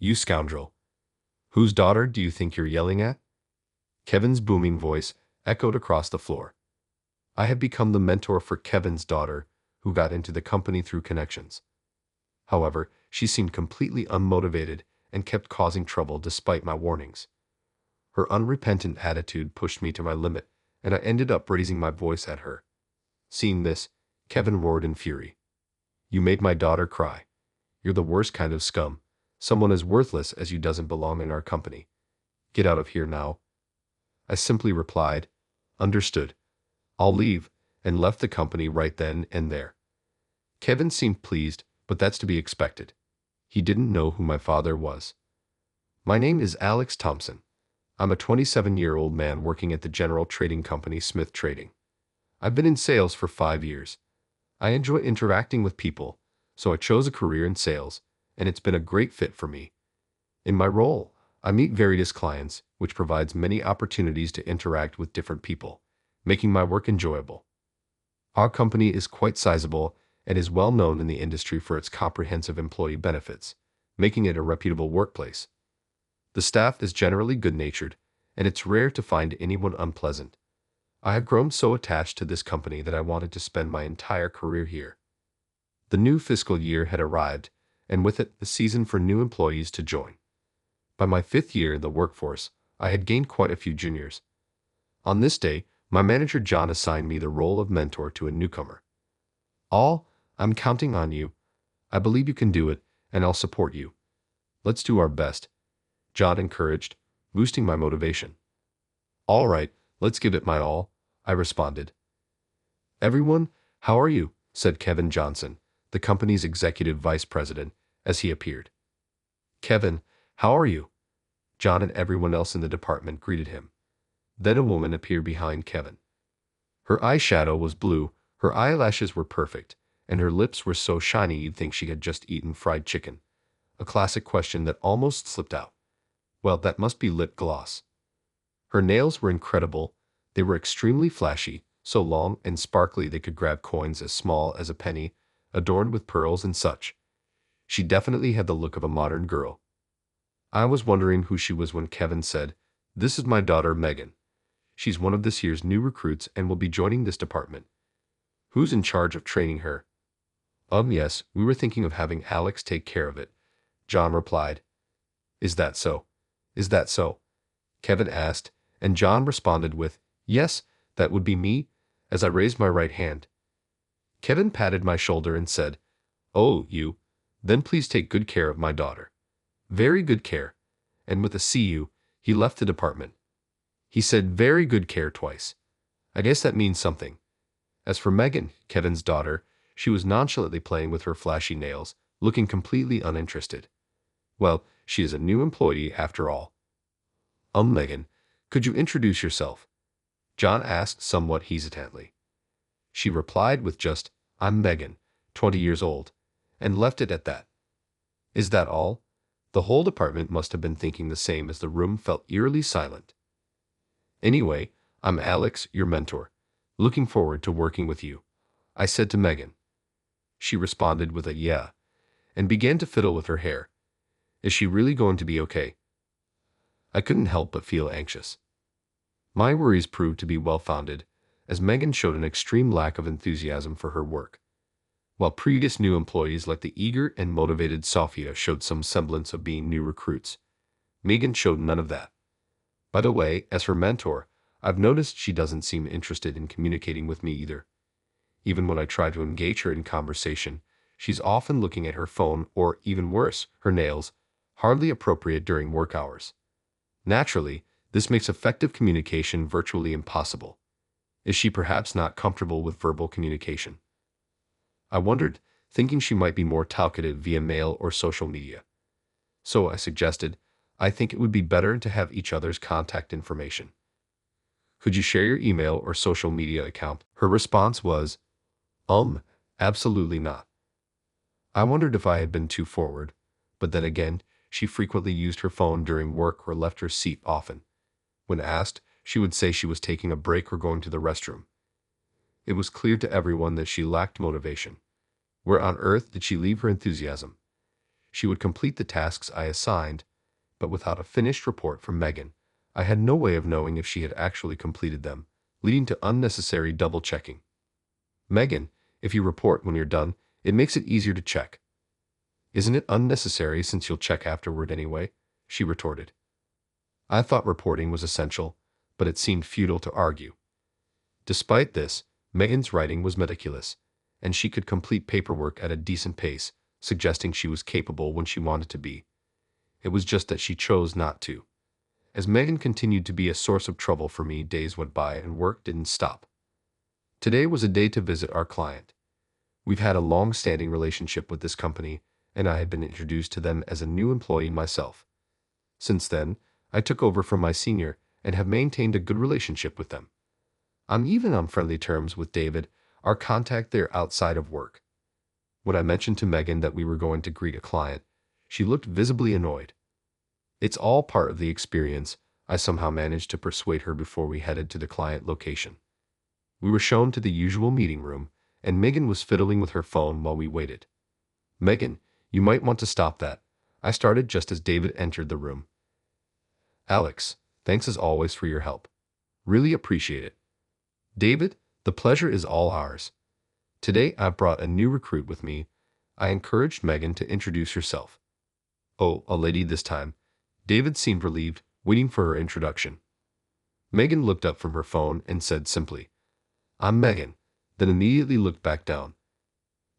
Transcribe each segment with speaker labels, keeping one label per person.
Speaker 1: You scoundrel. Whose daughter do you think you're yelling at? Kevin's booming voice echoed across the floor. I have become the mentor for Kevin's daughter, who got into the company through connections. However, she seemed completely unmotivated and kept causing trouble despite my warnings. Her unrepentant attitude pushed me to my limit, and I ended up raising my voice at her. Seeing this, Kevin roared in fury. You made my daughter cry. You're the worst kind of scum. Someone as worthless as you doesn't belong in our company. Get out of here now. I simply replied, Understood. I'll leave, and left the company right then and there. Kevin seemed pleased, but that's to be expected. He didn't know who my father was. My name is Alex Thompson. I'm a 27-year-old man working at the general trading company Smith Trading. I've been in sales for 5 years. I enjoy interacting with people, so I chose a career in sales, and it's been a great fit for me. In my role, I meet various clients, which provides many opportunities to interact with different people, making my work enjoyable. Our company is quite sizable and is well known in the industry for its comprehensive employee benefits, making it a reputable workplace. The staff is generally good-natured, and it's rare to find anyone unpleasant. I have grown so attached to this company that I wanted to spend my entire career here. The new fiscal year had arrived, and with it, the season for new employees to join. By my 5th year in the workforce, I had gained quite a few juniors. On this day, my manager John assigned me the role of mentor to a newcomer. I'm counting on you. I believe you can do it, and I'll support you. Let's do our best, John encouraged, boosting my motivation. All right, let's give it my all, I responded. Everyone, how are you? Said Kevin Johnson, the company's executive vice president, as he appeared. Kevin, how are you? John and everyone else in the department greeted him. Then a woman appeared behind Kevin. Her eyeshadow was blue, her eyelashes were perfect, and her lips were so shiny you'd think she had just eaten fried chicken. A classic question that almost slipped out. Well, that must be lip gloss. Her nails were incredible. They were extremely flashy, so long and sparkly they could grab coins as small as a penny, adorned with pearls and such. She definitely had the look of a modern girl. I was wondering who she was when Kevin said, This is my daughter Megan. She's one of this year's new recruits and will be joining this department. Who's in charge of training her? Yes, we were thinking of having Alex take care of it, John replied. Is that so? Is that so? Kevin asked, and John responded with, Yes, that would be me, as I raised my right hand. Kevin patted my shoulder and said, Oh, you? Then please take good care of my daughter. Very good care. And with a "see-you," he left the department. He said very good care twice. I guess that means something. As for Megan, Kevin's daughter, she was nonchalantly playing with her flashy nails, looking completely uninterested. Well, she is a new employee after all. Megan, could you introduce yourself? John asked somewhat hesitantly. She replied with just, I'm Megan, 20 years old, and left it at that. Is that all? The whole department must have been thinking the same as the room felt eerily silent. Anyway, I'm Alex, your mentor. Looking forward to working with you, I said to Megan. She responded with a yeah, and began to fiddle with her hair. Is she really going to be okay? I couldn't help but feel anxious. My worries proved to be well-founded, as Megan showed an extreme lack of enthusiasm for her work. While previous new employees like the eager and motivated Sophia showed some semblance of being new recruits, Megan showed none of that. By the way, as her mentor, I've noticed she doesn't seem interested in communicating with me either. Even when I try to engage her in conversation, she's often looking at her phone or, even worse, her nails, hardly appropriate during work hours. Naturally, this makes effective communication virtually impossible. Is she perhaps not comfortable with verbal communication? I wondered, thinking she might be more talkative via mail or social media. So I suggested, I think it would be better to have each other's contact information. Could you share your email or social media account? Her response was, absolutely not. I wondered if I had been too forward, but then again, she frequently used her phone during work or left her seat often. When asked, she would say she was taking a break or going to the restroom. It was clear to everyone that she lacked motivation. Where on earth did she leave her enthusiasm? She would complete the tasks I assigned, but without a finished report from Megan, I had no way of knowing if she had actually completed them, leading to unnecessary double-checking. Megan, if you report when you're done, it makes it easier to check. Isn't it unnecessary since you'll check afterward anyway? She retorted. I thought reporting was essential, but it seemed futile to argue. Despite this, Megan's writing was meticulous, and she could complete paperwork at a decent pace, suggesting she was capable when she wanted to be. It was just that she chose not to. As Megan continued to be a source of trouble for me, days went by and work didn't stop. Today was a day to visit our client. We've had a long-standing relationship with this company, and I had been introduced to them as a new employee myself. Since then, I took over from my senior and have maintained a good relationship with them. I'm even on friendly terms with David, our contact there outside of work. When I mentioned to Megan that we were going to greet a client, she looked visibly annoyed. It's all part of the experience. I somehow managed to persuade her before we headed to the client location. We were shown to the usual meeting room, and Megan was fiddling with her phone while we waited. Megan, you might want to stop that. I started just as David entered the room. Alex, thanks as always for your help. Really appreciate it. David, the pleasure is all ours. Today I've brought a new recruit with me. I encouraged Megan to introduce herself. Oh, a lady this time. David seemed relieved, waiting for her introduction. Megan looked up from her phone and said simply, I'm Megan, then immediately looked back down.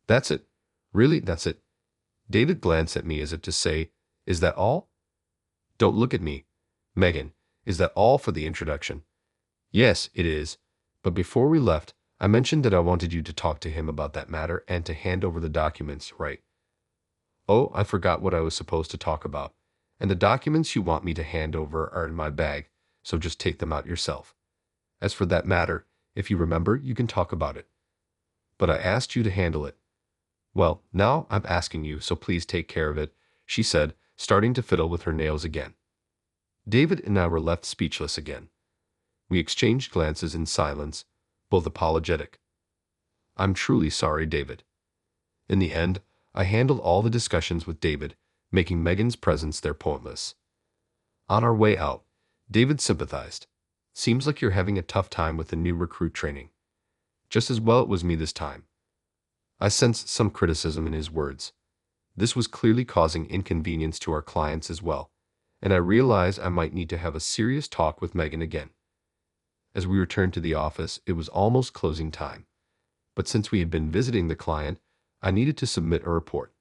Speaker 1: That's it. Really, that's it. David glanced at me as if to say, is that all? Don't look at me. Megan, is that all for the introduction? Yes, it is. But before we left, I mentioned that I wanted you to talk to him about that matter and to hand over the documents, right? Oh, I forgot what I was supposed to talk about. And the documents you want me to hand over are in my bag, so just take them out yourself. As for that matter, if you remember, you can talk about it. But I asked you to handle it. Well, now I'm asking you, so please take care of it, she said, starting to fiddle with her nails again. David and I were left speechless again. We exchanged glances in silence, both apologetic. I'm truly sorry, David. In the end, I handled all the discussions with David, making Megan's presence there pointless. On our way out, David sympathized. Seems like you're having a tough time with the new recruit training. Just as well it was me this time. I sensed some criticism in his words. This was clearly causing inconvenience to our clients as well, and I realized I might need to have a serious talk with Megan again. As we returned to the office, it was almost closing time. But since we had been visiting the client, I needed to submit a report.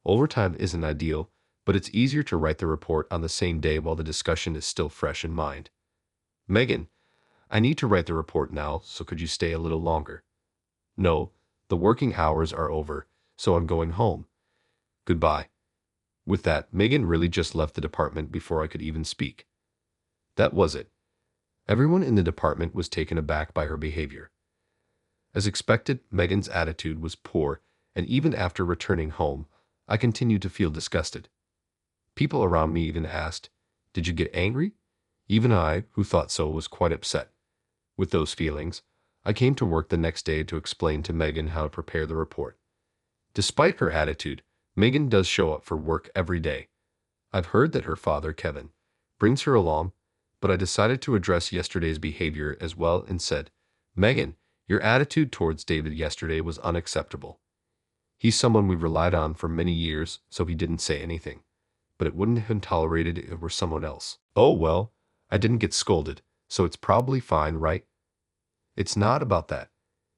Speaker 1: Overtime isn't ideal, but it's easier to write the report on the same day while the discussion is still fresh in mind. Megan, I need to write the report now, so could you stay a little longer? No, the working hours are over, so I'm going home. Goodbye. With that, Megan really just left the department before I could even speak. That was it. Everyone in the department was taken aback by her behavior. As expected, Megan's attitude was poor, and even after returning home, I continued to feel disgusted. People around me even asked, "Did you get angry?" Even I, who thought so, was quite upset. With those feelings, I came to work the next day to explain to Megan how to prepare the report. Despite her attitude, Megan does show up for work every day. I've heard that her father, Kevin, brings her along, but I decided to address yesterday's behavior as well and said, Megan, your attitude towards David yesterday was unacceptable. He's someone we've relied on for many years, so he didn't say anything. But it wouldn't have been tolerated if it were someone else. Oh well, I didn't get scolded, so it's probably fine, right? It's not about that.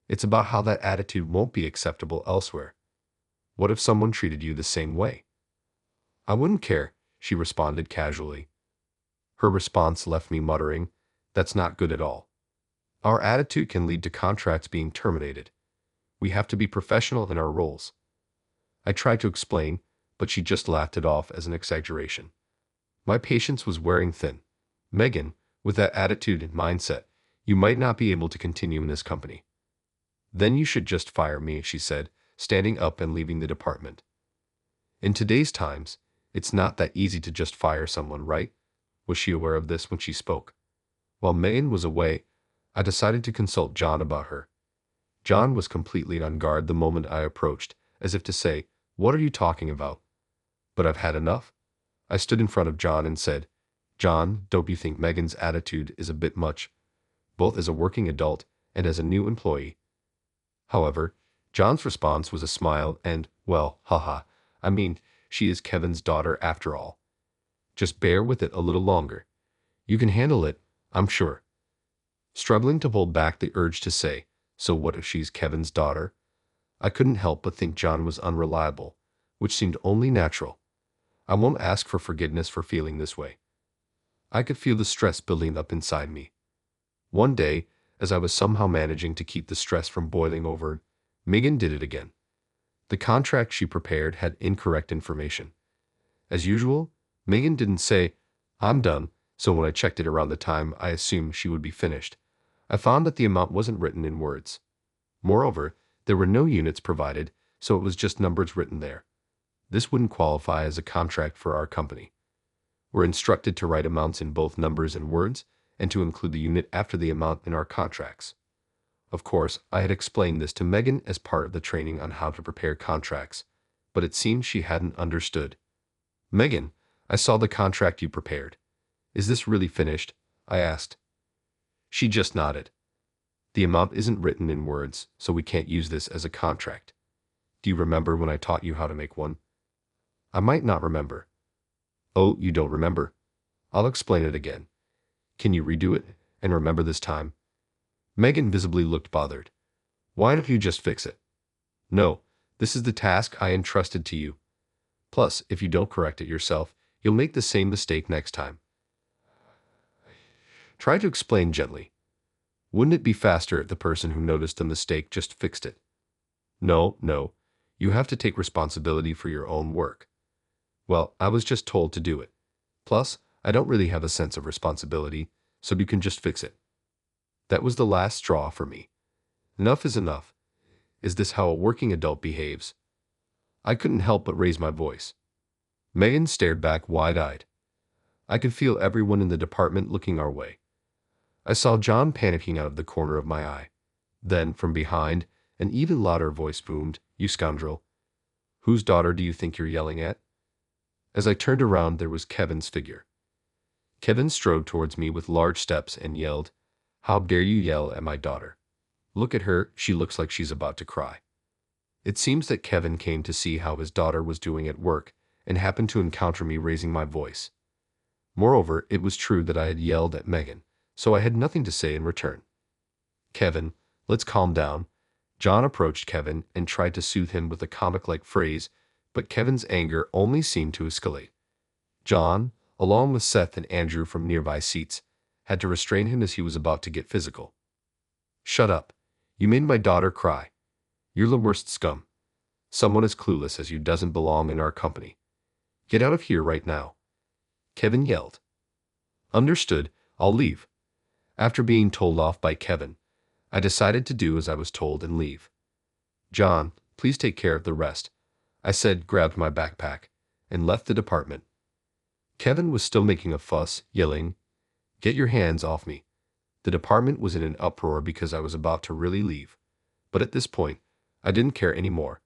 Speaker 1: It's about how that attitude won't be acceptable elsewhere. What if someone treated you the same way? I wouldn't care, she responded casually. Her response left me muttering, that's not good at all. Our attitude can lead to contracts being terminated. We have to be professional in our roles. I tried to explain, but she just laughed it off as an exaggeration. My patience was wearing thin. Megan, with that attitude and mindset, you might not be able to continue in this company. Then you should just fire me, she said, standing up and leaving the department. In today's times, it's not that easy to just fire someone, right? Was she aware of this when she spoke? While Megan was away, I decided to consult John about her. John was completely on guard the moment I approached, as if to say, what are you talking about? But I've had enough. I stood in front of John and said, John, don't you think Megan's attitude is a bit much, both as a working adult and as a new employee? However, John's response was a smile and, well, haha, I mean, she is Kevin's daughter after all. Just bear with it a little longer. You can handle it, I'm sure. Struggling to hold back the urge to say, so what if she's Kevin's daughter? I couldn't help but think John was unreliable, which seemed only natural. I won't ask for forgiveness for feeling this way. I could feel the stress building up inside me. One day, as I was somehow managing to keep the stress from boiling over, Megan did it again. The contract she prepared had incorrect information. As usual, Megan didn't say, I'm done, so when I checked it around the time I assumed she would be finished, I found that the amount wasn't written in words. Moreover, there were no units provided, so it was just numbers written there. This wouldn't qualify as a contract for our company. We're instructed to write amounts in both numbers and words, and to include the unit after the amount in our contracts. Of course, I had explained this to Megan as part of the training on how to prepare contracts, but it seemed she hadn't understood. Megan, I saw the contract you prepared. Is this really finished? I asked. She just nodded. The amount isn't written in words, so we can't use this as a contract. Do you remember when I taught you how to make one? I might not remember. Oh, you don't remember? I'll explain it again. Can you redo it, and remember this time? Megan visibly looked bothered. Why don't you just fix it? No, this is the task I entrusted to you. Plus, if you don't correct it yourself, you'll make the same mistake next time. Try to explain gently. Wouldn't it be faster if the person who noticed the mistake just fixed it? No, you have to take responsibility for your own work. Well, I was just told to do it. Plus, I don't really have a sense of responsibility, so you can just fix it. That was the last straw for me. Enough is enough. Is this how a working adult behaves? I couldn't help but raise my voice. Megan stared back wide-eyed. I could feel everyone in the department looking our way. I saw John panicking out of the corner of my eye. Then, from behind, an even louder voice boomed, You scoundrel. Whose daughter do you think you're yelling at? As I turned around, there was Kevin's figure. Kevin strode towards me with large steps and yelled, How dare you yell at my daughter? Look at her, she looks like she's about to cry. It seems that Kevin came to see how his daughter was doing at work and happened to encounter me raising my voice. Moreover, it was true that I had yelled at Megan, so I had nothing to say in return. Kevin, let's calm down. John approached Kevin and tried to soothe him with a comic-like phrase, but Kevin's anger only seemed to escalate. John, along with Seth and Andrew from nearby seats, had to restrain him as he was about to get physical. Shut up. You made my daughter cry. You're the worst scum. Someone as clueless as you doesn't belong in our company. Get out of here right now. Kevin yelled. Understood, I'll leave. After being told off by Kevin, I decided to do as I was told and leave. John, please take care of the rest, I said, grabbed my backpack, and left the department. Kevin was still making a fuss, yelling, Get your hands off me. The department was in an uproar because I was about to really leave. But at this point, I didn't care anymore.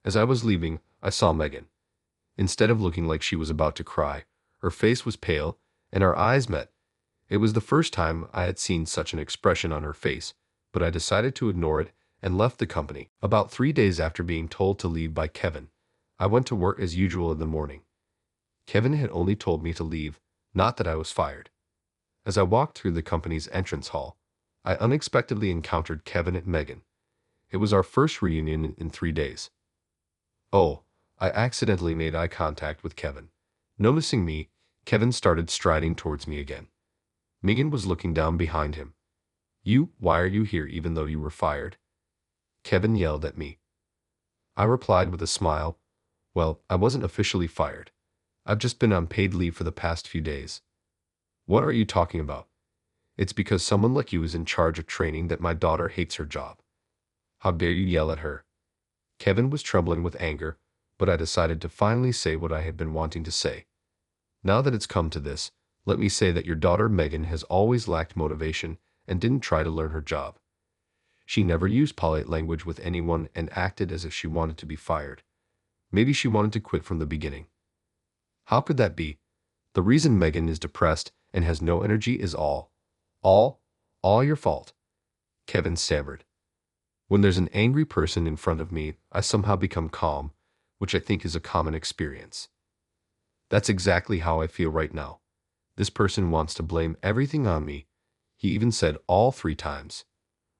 Speaker 1: As I was leaving, I saw Megan. Instead of looking like she was about to cry, her face was pale, and our eyes met. It was the first time I had seen such an expression on her face, but I decided to ignore it and left the company. About 3 days after being told to leave by Kevin, I went to work as usual in the morning. Kevin had only told me to leave, not that I was fired. As I walked through the company's entrance hall, I unexpectedly encountered Kevin and Megan. It was our first reunion in 3 days. Oh, I accidentally made eye contact with Kevin. Noticing me, Kevin started striding towards me again. Megan was looking down behind him. Why are you here even though you were fired? Kevin yelled at me. I replied with a smile, Well, I wasn't officially fired. I've just been on paid leave for the past few days. What are you talking about? It's because someone like you is in charge of training that my daughter hates her job. How dare you yell at her? Kevin was trembling with anger, but I decided to finally say what I had been wanting to say. Now that it's come to this, let me say that your daughter Megan has always lacked motivation and didn't try to learn her job. She never used polite language with anyone and acted as if she wanted to be fired. Maybe she wanted to quit from the beginning. How could that be? The reason Megan is depressed and has no energy is all, all your fault, Kevin stammered. When there's an angry person in front of me, I somehow become calm, which I think is a common experience. That's exactly how I feel right now. This person wants to blame everything on me. He even said all 3 times.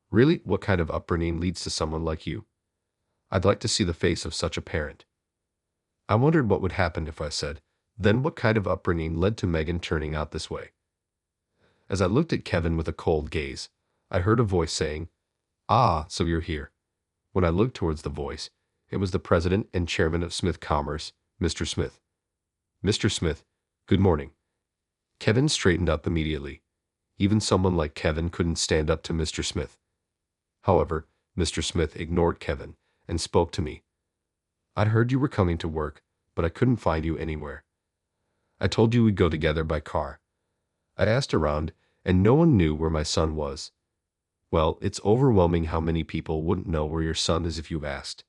Speaker 1: Really, what kind of upbringing leads to someone like you? I'd like to see the face of such a parent. I wondered what would happen if I said, then what kind of upbringing led to Megan turning out this way? As I looked at Kevin with a cold gaze, I heard a voice saying, "Ah, so you're here." When I looked towards the voice, it was the president and chairman of Smith Commerce, Mr. Smith. "Mr. Smith, good morning." Kevin straightened up immediately. Even someone like Kevin couldn't stand up to Mr. Smith. However, Mr. Smith ignored Kevin and spoke to me. "I'd heard you were coming to work, but I couldn't find you anywhere. I told you we'd go together by car. I asked around, and no one knew where my son was. Well, it's overwhelming how many people wouldn't know where your son is if you asked.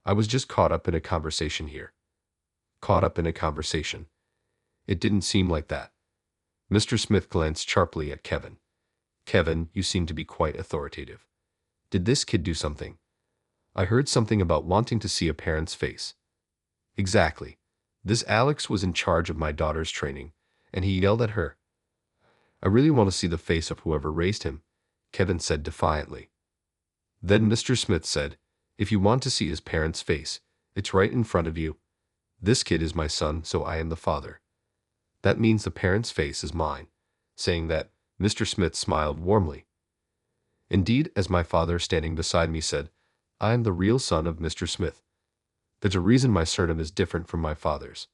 Speaker 1: I was just caught up in a conversation here." Caught up in a conversation. It didn't seem like that. Mr. Smith glanced sharply at Kevin. "Kevin, you seem to be quite authoritative. Did this kid do something? I heard something about wanting to see a parent's face." "Exactly. This Alex was in charge of my daughter's training, and he yelled at her. I really want to see the face of whoever raised him," Kevin said defiantly. Then Mr. Smith said, "If you want to see his parent's face, it's right in front of you. This kid is my son, so I am the father. That means the parent's face is mine." Saying that, Mr. Smith smiled warmly. "Indeed, as my father standing beside me said, I am the real son of Mr. Smith. There's a reason my surname is different from my father's.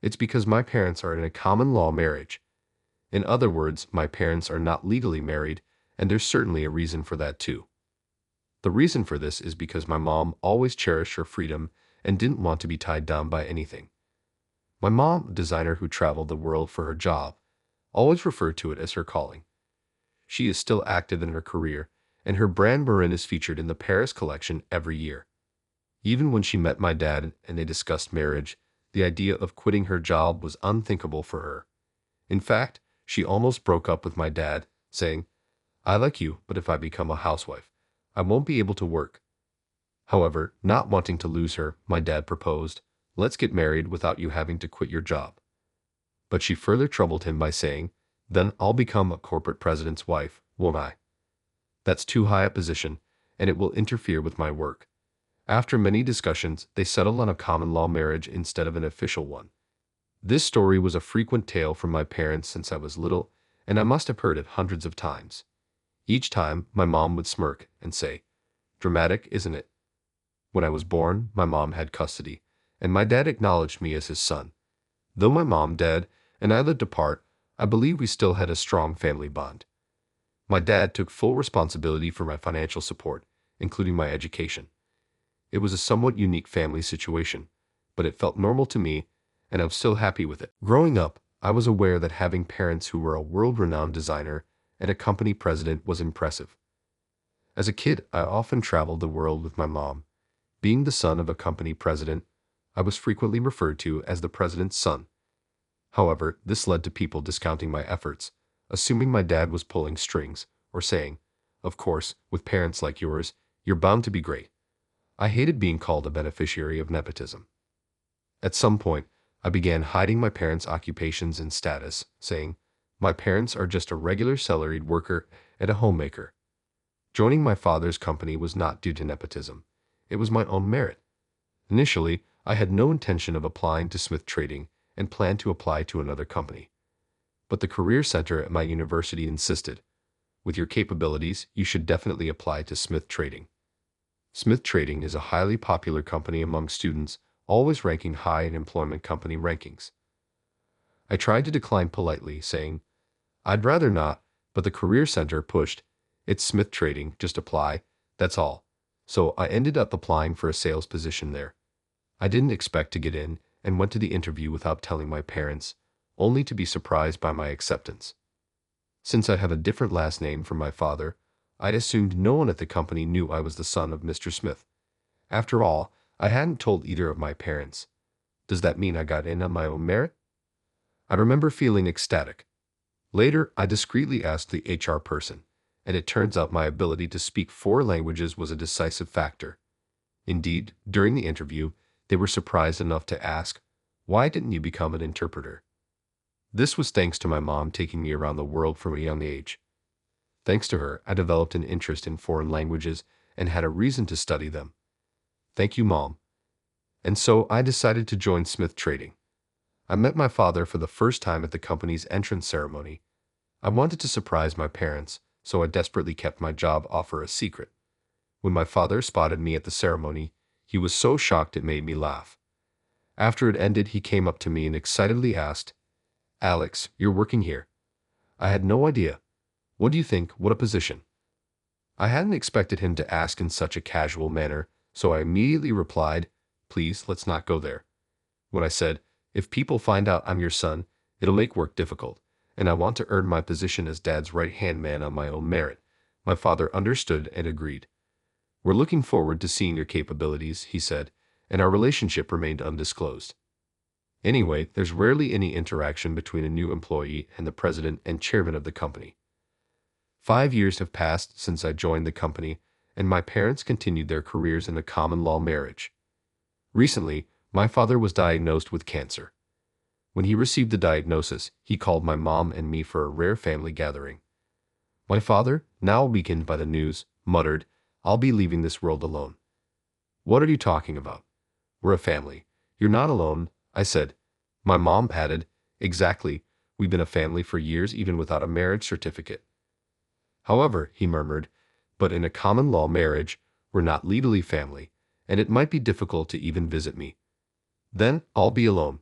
Speaker 1: It's because my parents are in a common law marriage. In other words, my parents are not legally married, and there's certainly a reason for that too. The reason for this is because my mom always cherished her freedom and didn't want to be tied down by anything. My mom, a designer who traveled the world for her job, always referred to it as her calling. She is still active in her career, and her brand Marin is featured in the Paris collection every year. Even when she met my dad and they discussed marriage, the idea of quitting her job was unthinkable for her. In fact, she almost broke up with my dad, saying, "I like you, but if I become a housewife, I won't be able to work." However, not wanting to lose her, my dad proposed, "Let's get married without you having to quit your job." But she further troubled him by saying, "Then I'll become a corporate president's wife, won't I? That's too high a position, and it will interfere with my work." After many discussions, they settled on a common law marriage instead of an official one. This story was a frequent tale from my parents since I was little, and I must have heard it hundreds of times. Each time, my mom would smirk and say, "Dramatic, isn't it?" When I was born, my mom had custody, and my dad acknowledged me as his son. Though my mom died and I lived apart, I believe we still had a strong family bond. My dad took full responsibility for my financial support, including my education. It was a somewhat unique family situation, but it felt normal to me, and I was still happy with it. Growing up, I was aware that having parents who were a world-renowned designer and a company president was impressive. As a kid, I often traveled the world with my mom. Being the son of a company president, I was frequently referred to as the president's son. However, this led to people discounting my efforts, assuming my dad was pulling strings, or saying, "Of course, with parents like yours, you're bound to be great." I hated being called a beneficiary of nepotism. At some point, I began hiding my parents' occupations and status, saying, "My parents are just a regular salaried worker and a homemaker." Joining my father's company was not due to nepotism. It was my own merit. Initially, I had no intention of applying to Smith Trading and planned to apply to another company. But the Career Center at my university insisted, "With your capabilities, you should definitely apply to Smith Trading." Smith Trading is a highly popular company among students, always ranking high in employment company rankings. I tried to decline politely, saying, "I'd rather not," but the Career Center pushed, "It's Smith Trading, just apply, that's all." So I ended up applying for a sales position there. I didn't expect to get in and went to the interview without telling my parents, only to be surprised by my acceptance. Since I have a different last name from my father, I'd assumed no one at the company knew I was the son of Mr. Smith. After all, I hadn't told either of my parents. Does that mean I got in on my own merit? I remember feeling ecstatic. Later, I discreetly asked the HR person, and it turns out my ability to speak 4 languages was a decisive factor. Indeed, during the interview, they were surprised enough to ask, "Why didn't you become an interpreter?" This was thanks to my mom taking me around the world from a young age. Thanks to her, I developed an interest in foreign languages and had a reason to study them. Thank you, Mom. And so I decided to join Smith Trading. I met my father for the first time at the company's entrance ceremony. I wanted to surprise my parents, so I desperately kept my job offer a secret. When my father spotted me at the ceremony, he was so shocked it made me laugh. After it ended, he came up to me and excitedly asked, "Alex, you're working here." I had no idea. What do you think? What a position. I hadn't expected him to ask in such a casual manner, so I immediately replied, "Please, let's not go there." When I said, "If people find out I'm your son, it'll make work difficult, and I want to earn my position as Dad's right-hand man on my own merit," my father understood and agreed. "We're looking forward to seeing your capabilities," he said, and our relationship remained undisclosed. Anyway, there's rarely any interaction between a new employee and the president and chairman of the company. 5 years have passed since I joined the company, and my parents continued their careers in a common law marriage. Recently, my father was diagnosed with cancer. When he received the diagnosis, he called my mom and me for a rare family gathering. My father, now weakened by the news, muttered, "I'll be leaving this world alone." "What are you talking about? We're a family. You're not alone," I said. My mom added, "Exactly, we've been a family for years even without a marriage certificate." "However," he murmured, "but in a common law marriage, we're not legally family, and it might be difficult to even visit me. Then I'll be alone."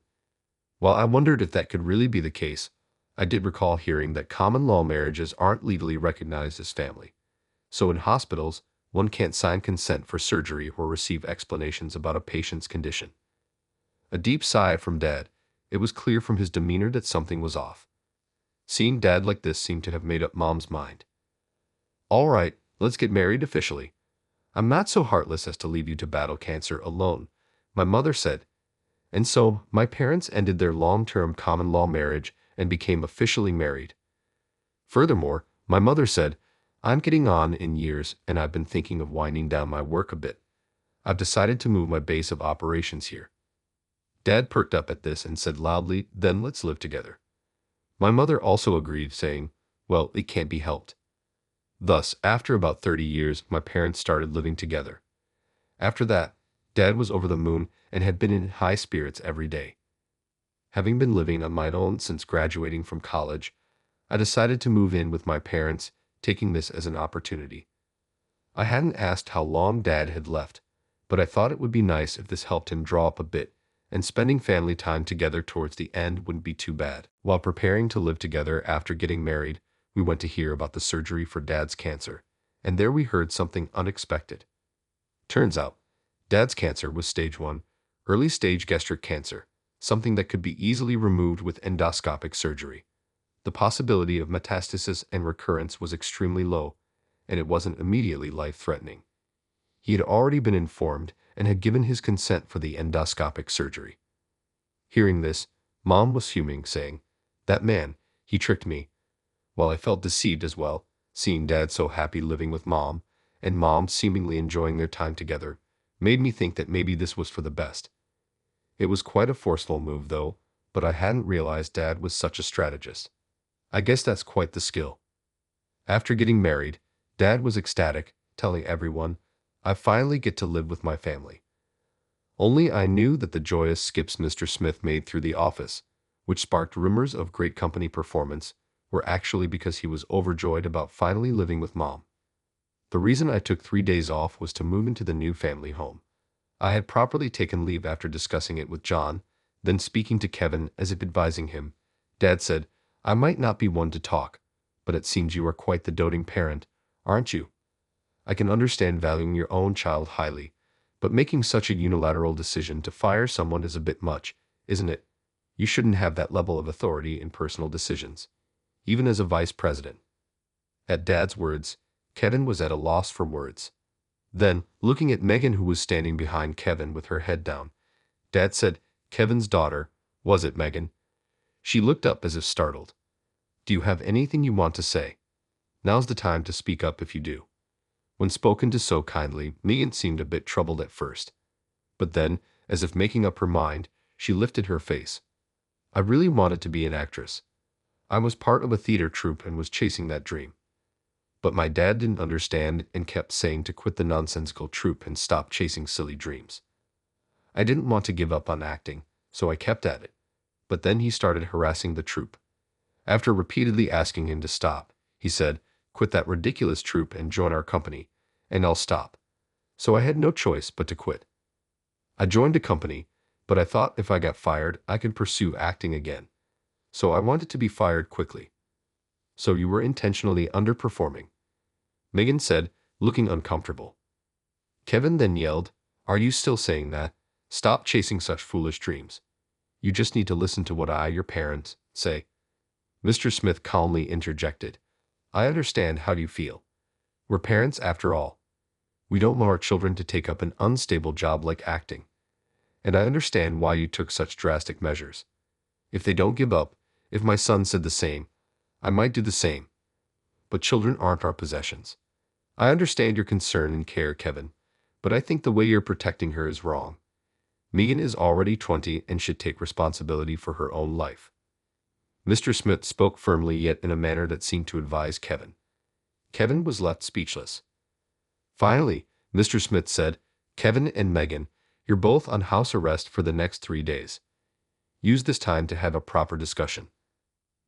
Speaker 1: While I wondered if that could really be the case, I did recall hearing that common law marriages aren't legally recognized as family. So in hospitals, one can't sign consent for surgery or receive explanations about a patient's condition. A deep sigh from Dad. It was clear from his demeanor that something was off. Seeing Dad like this seemed to have made up Mom's mind. "All right, let's get married officially. I'm not so heartless as to leave you to battle cancer alone," my mother said. And so, my parents ended their long-term common law marriage and became officially married. Furthermore, my mother said, "I'm getting on in years and I've been thinking of winding down my work a bit. I've decided to move my base of operations here." Dad perked up at this and said loudly, "Then let's live together." My mother also agreed, saying, "Well, it can't be helped." Thus, after about 30 years, my parents started living together. After that, Dad was over the moon and had been in high spirits every day. Having been living on my own since graduating from college, I decided to move in with my parents, taking this as an opportunity. I hadn't asked how long Dad had left, but I thought it would be nice if this helped him draw up a bit, and spending family time together towards the end wouldn't be too bad. While preparing to live together after getting married, we went to hear about the surgery for Dad's cancer, and there we heard something unexpected. Turns out, Dad's cancer was stage 1, early-stage gastric cancer, something that could be easily removed with endoscopic surgery. The possibility of metastasis and recurrence was extremely low, and it wasn't immediately life-threatening. He had already been informed and had given his consent for the endoscopic surgery. Hearing this, Mom was fuming, saying, "That man, he tricked me." While I felt deceived as well, seeing Dad so happy living with Mom, and Mom seemingly enjoying their time together, made me think that maybe this was for the best. It was quite a forceful move, though, but I hadn't realized Dad was such a strategist. I guess that's quite the skill. After getting married, Dad was ecstatic, telling everyone, "I finally get to live with my family." Only I knew that the joyous skips Mr. Smith made through the office, which sparked rumors of great company performance, were actually because he was overjoyed about finally living with Mom. The reason I took 3 days off was to move into the new family home. I had properly taken leave after discussing it with John, then speaking to Kevin as if advising him. Dad said, "I might not be one to talk, but it seems you are quite the doting parent, aren't you? I can understand valuing your own child highly, but making such a unilateral decision to fire someone is a bit much, isn't it? You shouldn't have that level of authority in personal decisions, even as a vice president." At Dad's words, Kevin was at a loss for words. Then, looking at Megan, who was standing behind Kevin with her head down, Dad said, Kevin's daughter, was it, Megan? She looked up as if startled. Do you have anything you want to say? Now's the time to speak up if you do. When spoken to so kindly, Megan seemed a bit troubled at first. But then, as if making up her mind, she lifted her face. I really wanted to be an actress. I was part of a theater troupe and was chasing that dream. But my dad didn't understand and kept saying to quit the nonsensical troupe and stop chasing silly dreams. I didn't want to give up on acting, so I kept at it. But then he started harassing the troupe. After repeatedly asking him to stop, he said, "Quit that ridiculous troupe and join our company, and I'll stop." So I had no choice but to quit. I joined a company, but I thought if I got fired, I could pursue acting again. So I wanted to be fired quickly. So you were intentionally underperforming, Megan said, looking uncomfortable. Kevin then yelled, "Are you still saying that? Stop chasing such foolish dreams. You just need to listen to what your parents, say." Mr. Smith calmly interjected, "I understand how you feel. We're parents after all. We don't want our children to take up an unstable job like acting. And I understand why you took such drastic measures. If they don't give up, if my son said the same, I might do the same. But children aren't our possessions. I understand your concern and care, Kevin, but I think the way you're protecting her is wrong. Megan is already 20 and should take responsibility for her own life." Mr. Smith spoke firmly yet in a manner that seemed to advise Kevin. Kevin was left speechless. Finally, Mr. Smith said, "Kevin and Megan, you're both on house arrest for the next 3 days. Use this time to have a proper discussion."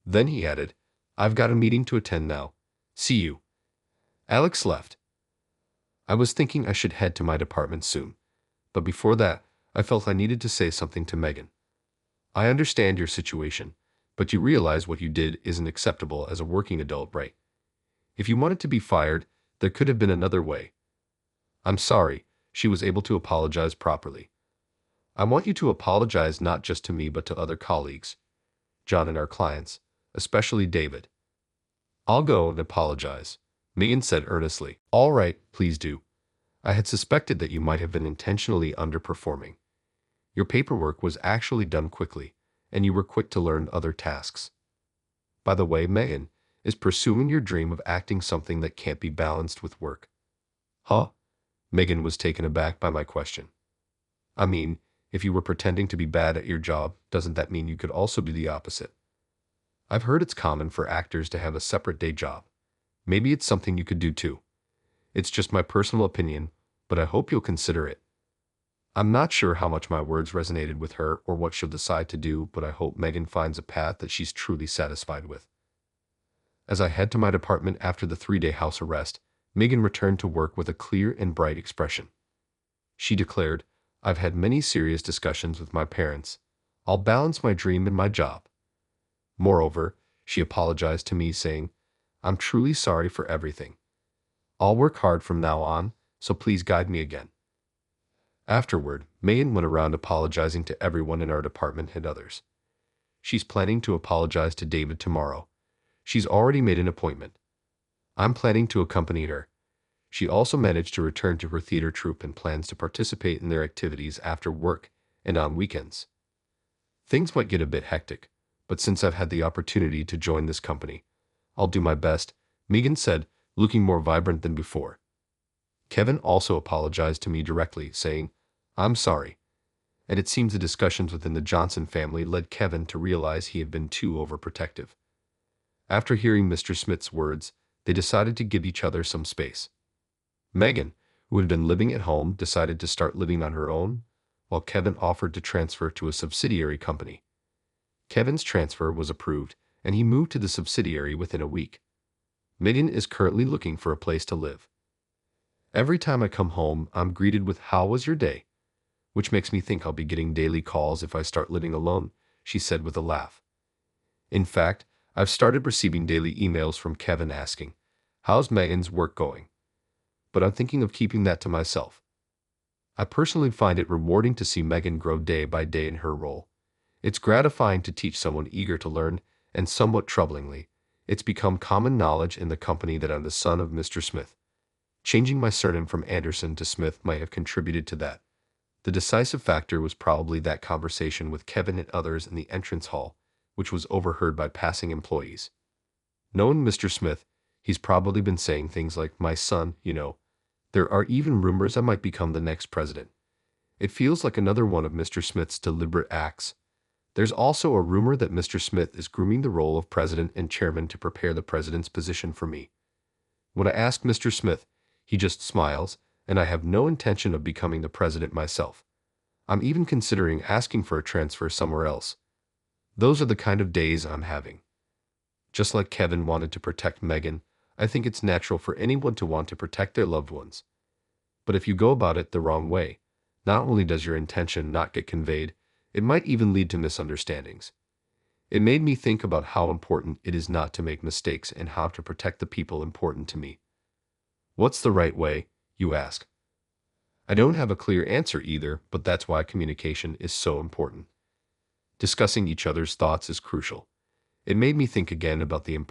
Speaker 1: Then he added, "I've got a meeting to attend now. See you." Alex left. I was thinking I should head to my department soon, but before that, I felt I needed to say something to Megan. I understand your situation, but you realize what you did isn't acceptable as a working adult, right? If you wanted to be fired, there could have been another way. I'm sorry, she was able to apologize properly. I want you to apologize not just to me but to other colleagues, John and our clients, especially David. I'll go and apologize, Megan said earnestly. All right, please do. I had suspected that you might have been intentionally underperforming. Your paperwork was actually done quickly, and you were quick to learn other tasks. By the way, Megan, is pursuing your dream of acting something that can't be balanced with work? Huh? Megan was taken aback by my question. I mean, if you were pretending to be bad at your job, doesn't that mean you could also do the opposite? I've heard it's common for actors to have a separate day job. Maybe it's something you could do too. It's just my personal opinion, but I hope you'll consider it. I'm not sure how much my words resonated with her or what she'll decide to do, but I hope Megan finds a path that she's truly satisfied with. As I head to my department after the 3-day house arrest, Megan returned to work with a clear and bright expression. She declared, "I've had many serious discussions with my parents. I'll balance my dream and my job." Moreover, she apologized to me, saying, "I'm truly sorry for everything. I'll work hard from now on, so please guide me again." Afterward, Megan went around apologizing to everyone in our department and others. She's planning to apologize to David tomorrow. She's already made an appointment. I'm planning to accompany her. She also managed to return to her theater troupe and plans to participate in their activities after work and on weekends. Things might get a bit hectic, but since I've had the opportunity to join this company, I'll do my best, Megan said, looking more vibrant than before. Kevin also apologized to me directly, saying, "I'm sorry." And it seems the discussions within the Johnson family led Kevin to realize he had been too overprotective. After hearing Mr. Smith's words, they decided to give each other some space. Megan, who had been living at home, decided to start living on her own, while Kevin offered to transfer to a subsidiary company. Kevin's transfer was approved, and he moved to the subsidiary within a week. Megan is currently looking for a place to live. Every time I come home, I'm greeted with "How was your day?" which makes me think I'll be getting daily calls if I start living alone, she said with a laugh. In fact, I've started receiving daily emails from Kevin asking, "How's Megan's work going?" But I'm thinking of keeping that to myself. I personally find it rewarding to see Megan grow day by day in her role. It's gratifying to teach someone eager to learn, and somewhat troublingly, it's become common knowledge in the company that I'm the son of Mr. Smith. Changing my surname from Anderson to Smith might have contributed to that. The decisive factor was probably that conversation with Kevin and others in the entrance hall, which was overheard by passing employees. Knowing Mr. Smith, he's probably been saying things like, "My son, you know, there are even rumors I might become the next president." It feels like another one of Mr. Smith's deliberate acts. There's also a rumor that Mr. Smith is grooming the role of president and chairman to prepare the president's position for me. When I ask Mr. Smith, he just smiles, and I have no intention of becoming the president myself. I'm even considering asking for a transfer somewhere else. Those are the kind of days I'm having. Just like Kevin wanted to protect Megan, I think it's natural for anyone to want to protect their loved ones. But if you go about it the wrong way, not only does your intention not get conveyed, it might even lead to misunderstandings. It made me think about how important it is not to make mistakes and how to protect the people important to me. What's the right way, you ask? I don't have a clear answer either, but that's why communication is so important. Discussing each other's thoughts is crucial. It made me think again about the importance